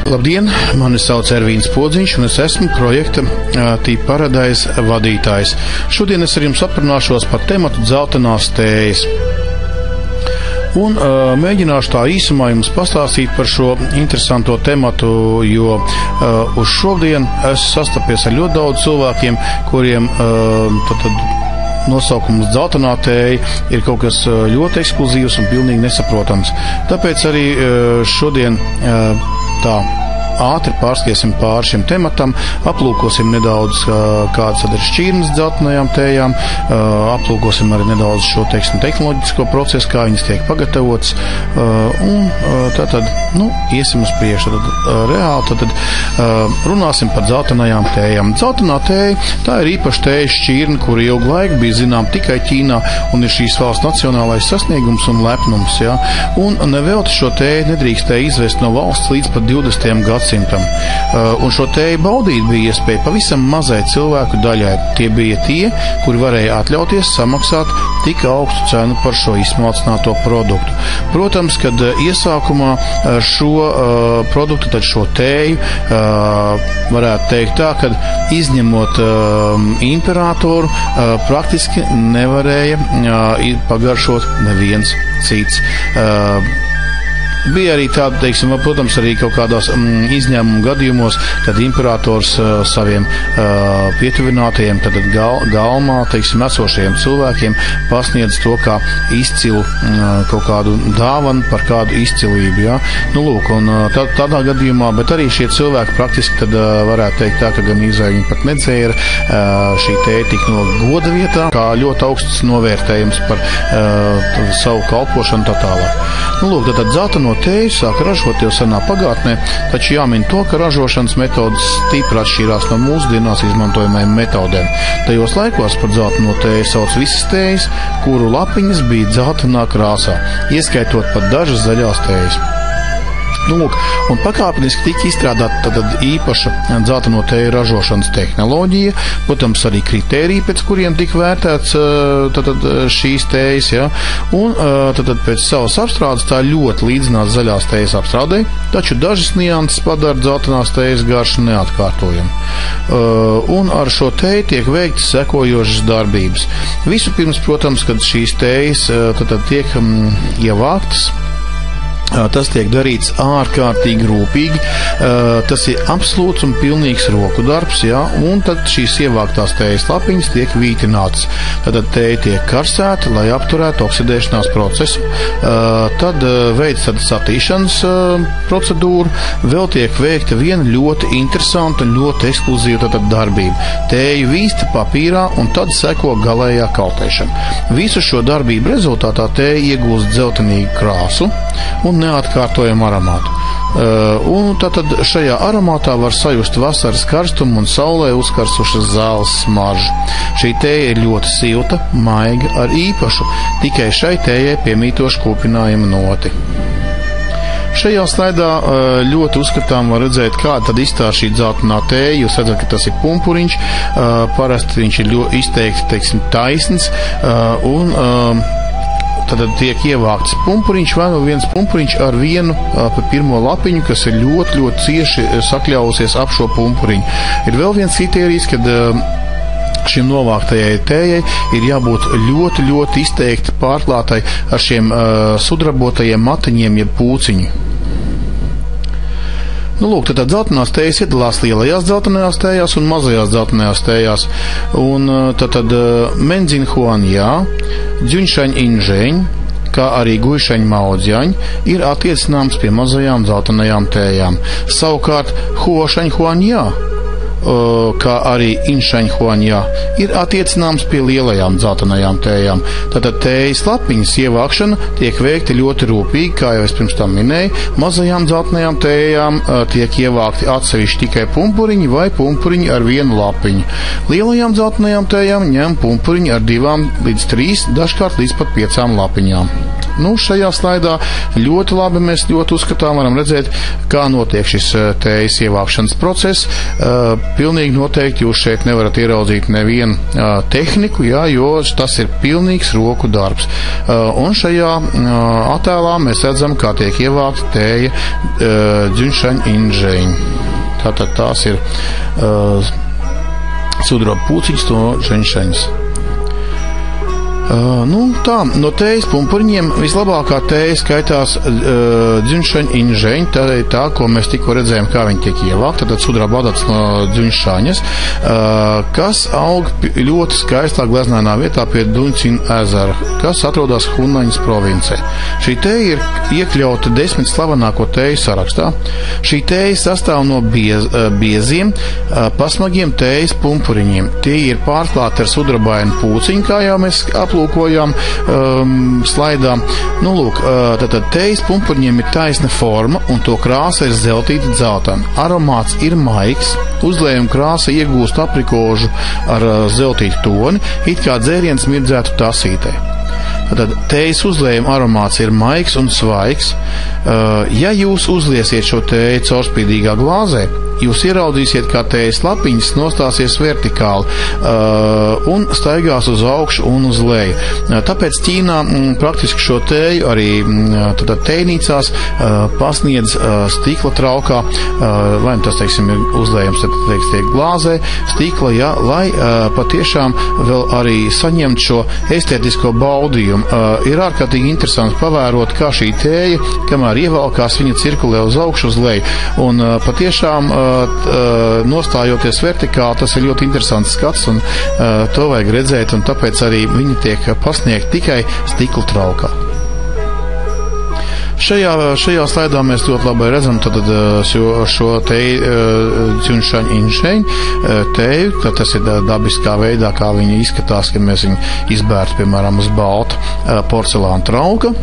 Labdien, mani sauc Ervīns Podziņš, un es esmu projekta Tea Paradise vadītājs. Šodien es ar jums aprunāšos par tematu dzeltenās tējas. Un mēģināšu tā īsumā jums pastāstīt par šo interesanto tematu, jo uz šodien esmu sastapies ar ļoti daudz cilvēkiem, kuriem nosaukums dzeltenā tēja ir kaut kas ļoti ekskluzīvs un pilnīgi nesaprotams. Tāpēc arī šodien tā ātri pārskriesim pāri šim tematam, aplūkosim nedaudz, kādas ir šķirnes dzeltenajām tējām, aplūkosim arī nedaudz šo tehnoloģisko procesu, kā viņas tiek pagatavotas, un tātad, iesim uz priekšu. Reāli runāsim par dzeltenajām tējām. Dzeltenā tēja, tā ir īpaša tējas šķirne, kur ilgu laiku bija zinām tikai Ķīnā, un ir šīs valsts nacionālais sasniegums un lepnums, ja? Un nevelti šo tēju nedrīkstēja izvest no valsts līdz pat 20. gadsimtam. Un šo tēju baudīt bija iespēja pavisam mazai cilvēku daļai. Tie bija tie, kuri varēja atļauties samaksāt tik augstu cenu par šo izsmalcināto produktu. Protams, kad iesākumā šo produktu, tad šo tēju, varētu teikt tā, kad izņemot imperatoru, praktiski nevarēja pagaršot neviens cits. Bija arī tāda, protams, arī kaut kādās izņēmumu gadījumos, kad imperators saviem pietuvinātajiem, tad galmā, esošajiem cilvēkiem pasniedz to kā izcilu kaut kādu dāvanu par kādu izcilību, ja? Un tādā gadījumā, bet arī šie cilvēki praktiski tad varētu teikt tā, ka gan izvēļi pat nedzēra, šī tēja tik no goda vietā, kā ļoti augsts novērtējums par savu kalpošanu tā tālāk. Tad dzelteno tēju sāk ražot jau senā pagātnē, taču jāmin to, ka ražošanas metodas stipri atšķīrās no mūsdienās izmantojamajām metodēm. Tajos laikos par dzelteno tēju sauc visas tējas, kuru lapiņas bija dzeltenā krāsā, ieskaitot pat dažas zaļās tējas. Un pakāpeniski tika izstrādāta tad īpaša dzelteno tēju ražošanas tehnoloģija, protams, arī kritēriji, pēc kuriem tika vērtēts šīs tējas, ja? Un tad pēc savas apstrādes tā ļoti līdzinās zaļās tējas apstrādē, taču dažas nianses padara dzeltenās tējas garšu neatkārtojumu. Un ar šo tēju tiek veikts sekojošas darbības. Vispirms, protams, kad šīs tējas tiek ievāktas, tas tiek darīts ārkārtīgi rūpīgi, tas ir absolūts un pilnīgs roku darbs, ja? Un tad šīs ievāktās tējas lapiņas tiek vītinātas. Tad tēja tiek karsēta, lai apturētu oksidēšanās procesu. Tad veids satīšanas procedūru, vēl tiek veikta viena ļoti interesanta un ļoti ekskluzīva darbība. Tēju vīsta papīrā un tad seko galējā kaltēšana. Visu šo darbību rezultātā tēja iegūst dzeltenīgu krāsu un neatkārtojumu aromātu. Un tātad šajā aromātā var sajust vasaras karstumu un saulē uzkarsušas zāles smaržu. Šī tēja ir ļoti silta, maiga, ar īpašu, tikai šai tējai piemītošu kūpinājumu noti. Šajā slaidā ļoti uzskatām var redzēt, kāda tad izstāsta šī dzeltenā tēja. Jūs redzat, ka tas ir pumpuriņš, parasti viņš ir ļoti izteikti, taisns, un tad tiek ievākts pumpuriņš, vai no viens pumpuriņš ar vienu pa pirmo lapiņu, kas ir ļoti, ļoti cieši sakļausies ap šo pumpuriņu. Ir vēl viens kritērijs, kad šim novāktajai tējai ir jābūt ļoti, ļoti izteikti pārklātai ar šiem sudrabotajiem matiņiem, jeb pūciņu. Tad dzeltenās tējas iedalās lielajās dzeltenajās tējās un mazajās dzeltenajās tējās. Un tad Menzinhuanjā, Dzuņšaņ Inžeņ, kā arī Guišaņ Maudzjaņ, ir attiecināms pie mazajām dzeltenajām tējām. Savukārt Huošaņ Huanjā, kā arī Inšaņhuanjā, ir attiecināms pie lielajām dzeltenajām tējām. Tātad tējas lapiņas ievākšana tiek veikta ļoti rūpīgi, kā jau es pirms tam minēju. Mazajām dzeltenajām tējām tiek ievākti atsevišķi tikai pumpuriņi vai pumpuriņi ar vienu lapiņu. Lielajām dzeltenajām tējām ņem pumpuriņi ar 2 līdz 3, dažkārt līdz pat 5 lapiņām. Šajā slaidā ļoti labi mēs ļoti uzskatām varam redzēt, kā notiek šis tējas ievākšanas process. pilnīgi noteikti jūs šeit nevarat ieraudzīt nevienu tehniku, jā, jo tas ir pilnīgs roku darbs. Un šajā attēlā mēs redzam, kā tiek ievākta tēja dzimšanas inžeņi. Tātad tās ir sudraba pūciņas no dzinšanas. No tējas pumpuriņiem vislabākā tēja skaitās dzimšanas inžeņi, tā ir tā, ko mēs tikko redzējām, kā viņi tiek ievākt, tad sudraba adats no dzimšanas, kas aug ļoti skaistā gleznainā vietā pie Duņcina ezera, kas atrodas Hunaņas provincē. Šī tēja ir iekļauta 10 slavenāko tēju sarakstā. Šī tēja sastāv no bieziem, pasmagiem tējas pumpuriņiem. Tie ir pārklāti ar sudrabainu pūciņu, kā jau mēs aplūkojām slaidā. Tātad tējas pumpuriņiem ir taisna forma, un to krāsa ir zeltīta dzeltena. Aromāts ir maigs, uzliejuma krāsa iegūst aprikožu ar zeltītu toni, it kā dzēriens mirdzētu tasītē. Tātad tējas uzliejuma aromāts ir maigs un svaigs. Ja jūs uzliesiet šo tēju caurspīdīgā glāzē, jūs ieraudzīsiet, kā tējas lapiņas nostāsies vertikāli un staigās uz augšu un uz leju. Tāpēc Ķīnā praktiski šo tēju arī tējnīcās pasniedz stikla traukā, vai tas, teiksim, ir uzlējums, tad, tiek glāzē, stikla, ja, lai patiešām vēl arī saņemt šo estētisko baudījumu. Ir ārkārtīgi interesanti pavērot, kā šī tēja, kamēr ievalkās, viņa cirkulē uz augšu, uz leju. Un patiešām nostājoties vertikāli, tas ir ļoti interesants skats, un to vajag redzēt, un tāpēc arī viņi tiek pasniegt tikai stikla traukā. Šajā slaidā mēs ļoti labi redzam šo teju dzimšanas inžeņu teju, tad tas ir dabiskā veidā, kā viņi izskatās, kad mēs viņu izbērtu, piemēram, uz balta porcelāna trauka.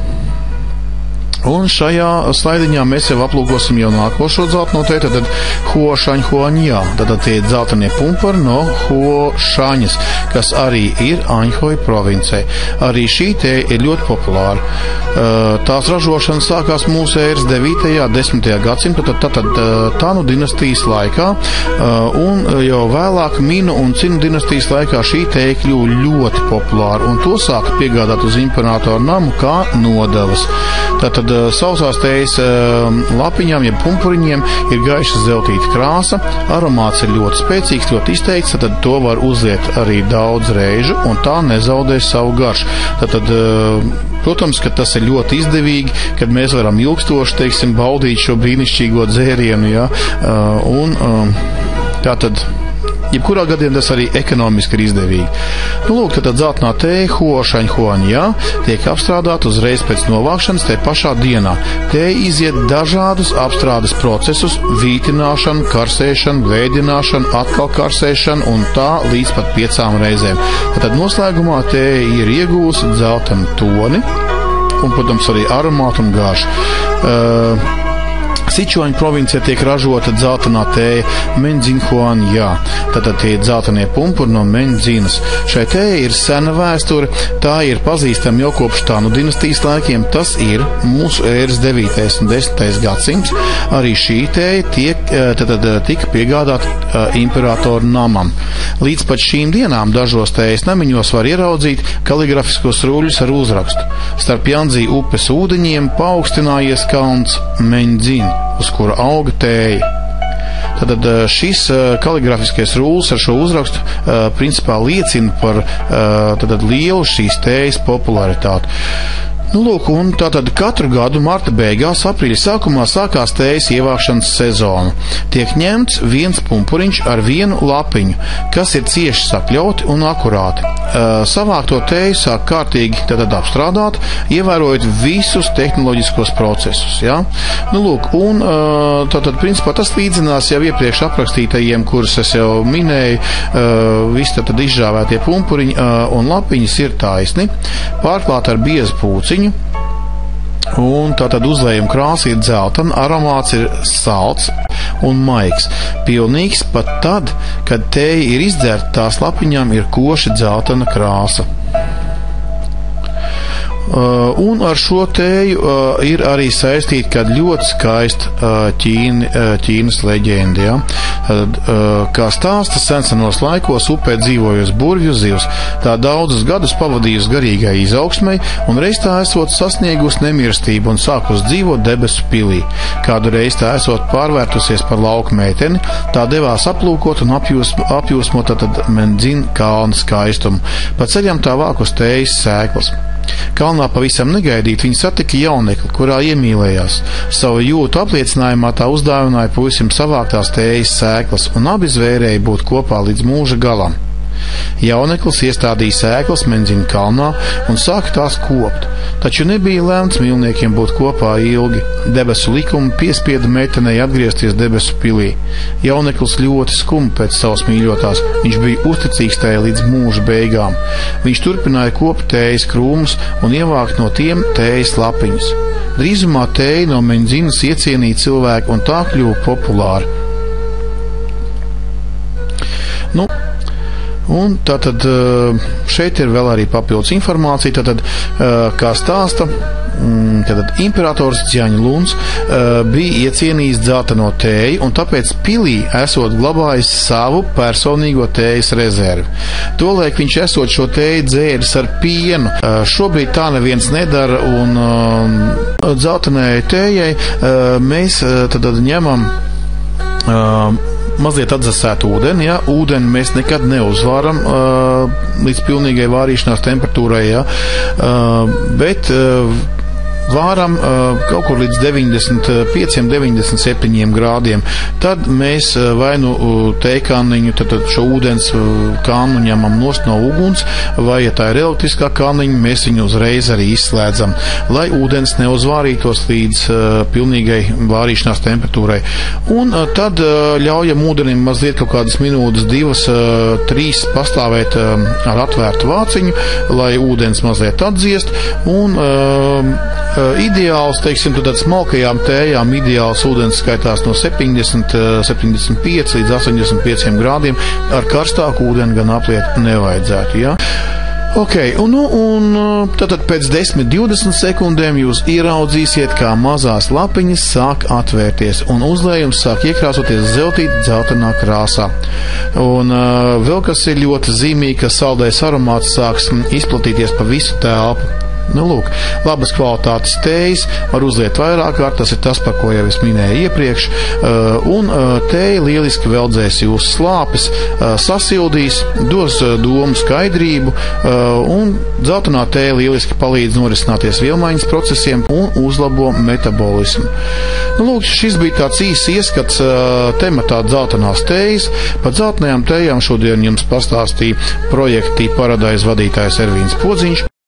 Un šajā slaidiņā mēs jau aplūkosim jau nākošo dzelteno teju, tad Huošanhuanjā, tad tie ir dzeltenie pumpuri no Huošanas, kas arī ir Anhui provincē. Arī šī teja ir ļoti populāra. Tās ražošana sākās mūsu ēras 9. un 10. gadsimta, tad Tanu dinastijas laikā, un jau vēlāk Minu un Cinu dinastijas laikā šī teja kļuva ļoti populāra, un to sāka piegādāt uz imperatoru namu kā nodevas. Tātad sausās tējas lapiņām, jeb pumpuriņiem ir gaiša zeltīta krāsa, aromāts ir ļoti spēcīgs, ļoti izteikts, tad to var uzliet arī daudz reižu, un tā nezaudēs savu garšu. Tātad, protams, ka tas ir ļoti izdevīgi, kad mēs varam ilgstoši, teiksim, baudīt šo brīnišķīgo dzērienu, ja, un tātad jebkurā gadījumā tas arī ekonomiski ir izdevīgi. Tad dzeltenā tēja Huošanhuanjā tiek apstrādāta uzreiz pēc novākšanas te pašā dienā. Tēja iziet dažādus apstrādes procesus, vītināšanu, karsēšanu, vēdināšanu, atkal karsēšanu un tā līdz pat 5 reizēm. Tad noslēgumā tēja ir iegūsi dzeltenu toni un, protams, arī aromātu un garšu. Sičuaņu provincijā tiek ražota dzeltenā tēja Mendzinhuanjā. Tātad tie ir dzeltenie pumpuri no Mendzinas. Šai tēja ir sena vēsture, tā ir pazīstama jau kopš Tanu dinastijas laikiem, tas ir mūsu ēras 9. un 10. gadsimts. Arī šī tēja tika piegādāta imperatoru namam. Līdz pat šīm dienām dažos tējas namiņos var ieraudzīt kaligrafiskos rūļus ar uzrakstu. Starp Jandzī upes ūdeņiem paaugstinājies kalns Mendzin, uz kura auga tēja. Tad šis kaligrafiskais rūlis ar šo uzrakstu principā liecina par lielu šīs tējas popularitāti. Un tātad katru gadu marta beigās, aprīļa sākumā sākās tējas ievākšanas sezona. Tiek ņemts viens pumpuriņš ar vienu lapiņu, kas ir cieši sakļauti un akurāti. Savākto tēju sāk kārtīgi apstrādāt, ievērojot visus tehnoloģiskos procesus. Ja? Principā tas līdzinās jau iepriekš aprakstītajiem, kurus es jau minēju, visi tad izžāvētie pumpuriņi un lapiņas ir taisni, pārklāti ar biezu pūciņu. Un tātad uzlējuma krāsa ir dzeltena, aromāts ir salds un maigs. Pilnīgs pat tad, kad tēja ir izdzerta, tās lapiņām ir koši dzeltena krāsa. Un ar šo tēju ir arī saistīta kāda ļoti skaista Ķīnas leģenda. Ja? Kā stāsta senos laikos, upē dzīvojusi burvju zivs, tā daudzus gadus pavadījusi garīgai izaugsmei, un reiz tā esot sasniegusi nemirstību un sākus dzīvot debesu pilī. Kādu reiz tā esot pārvērtusies par lauku meiteni, tā devās aplūkot un apjūsmot tad Mendzina kalna skaistumu. Pa ceļam tā vāk uz tējas sēklas. Kalnā pavisam negaidīt viņa satika jaunekli, kurā iemīlējās. Savu jūtu apliecinājumā tā uzdāvināja puisim savāktās tējas sēklas, un abi zvērēja būt kopā līdz mūža galam. Jauneklis iestādīja sēklas Mendzina kalnā un sāka tās kopt, taču nebija lemts mīlniekiem būt kopā ilgi. Debesu likumi piespieda meitenei atgriezties debesu pilī. Jauneklis ļoti skuma pēc savas mīļotās, viņš bija uzticīgs tai līdz mūža beigām. Viņš turpināja kopt tējas krūmus un ievākt no tiem tējas lapiņas. Drīzumā tēja no Mendzinas iecienīja cilvēku un tā kļuva populāra. Un tātad šeit ir vēl arī papildus informācija, tātad, kā stāsta, tātad imperators Dzjaņluns bija iecienījis dzelteno tēju, un tāpēc pilī esot glabājis savu personīgo tējas rezervi. Tolaik viņš esot šo tēju dzēris ar pienu. Šobrīd tā neviens nedara, un dzeltenējai tējai mēs tad ņemam mazliet atdzesētu ūdeni, ja? Ūdeni mēs nekad neuzvāram līdz pilnīgai vārīšanās temperatūrai, ja? Bet vāram kaut kur līdz 95–97 grādiem. Tad mēs vai nu tējkāniņu, tad šo ūdens kānu ņemam nost no uguns, vai, ja tā ir elektriskā kāniņa, mēs viņu uzreiz arī izslēdzam, lai ūdens neuzvārītos līdz pilnīgai vārīšanās temperatūrai. Un tad ļaujam ūdenim mazliet kaut kādas minūtes, 2–3 pastāvēt ar atvērtu vāciņu, lai ūdens mazliet atdziest, un ideāls, teiksim, tad smalkajām tējām ideāls ūdens skaitās no 75 līdz 85 grādiem, ar karstāku ūdeni gan apliet nevajadzētu, ja? Ok, un tātad pēc 10–20 sekundēm jūs ieraudzīsiet, kā mazās lapiņas sāk atvērties, un uzlējums sāk iekrāsoties zeltīt-dzeltenā krāsā. Un vēl kas ir ļoti zīmīgi, ka saldais aromāts sāks izplatīties pa visu telpu. Nu, lūk, labas kvalitātes tējas var uzliet vairāk kārt, tas ir tas, par ko jau es minēju iepriekš, un tēja lieliski veldzēs jūsu slāpes, sasildīs, dos domu skaidrību, un dzeltenā tēja lieliski palīdz norisināties vielmaiņas procesiem un uzlabo metabolismu. Nu, lūk, šis bija tāds īsts ieskats tematā dzeltenās tējas. Par dzeltenajām tējām šodien jums pastāstīja projekta Paradise vadītājs Ervīns Podziņš.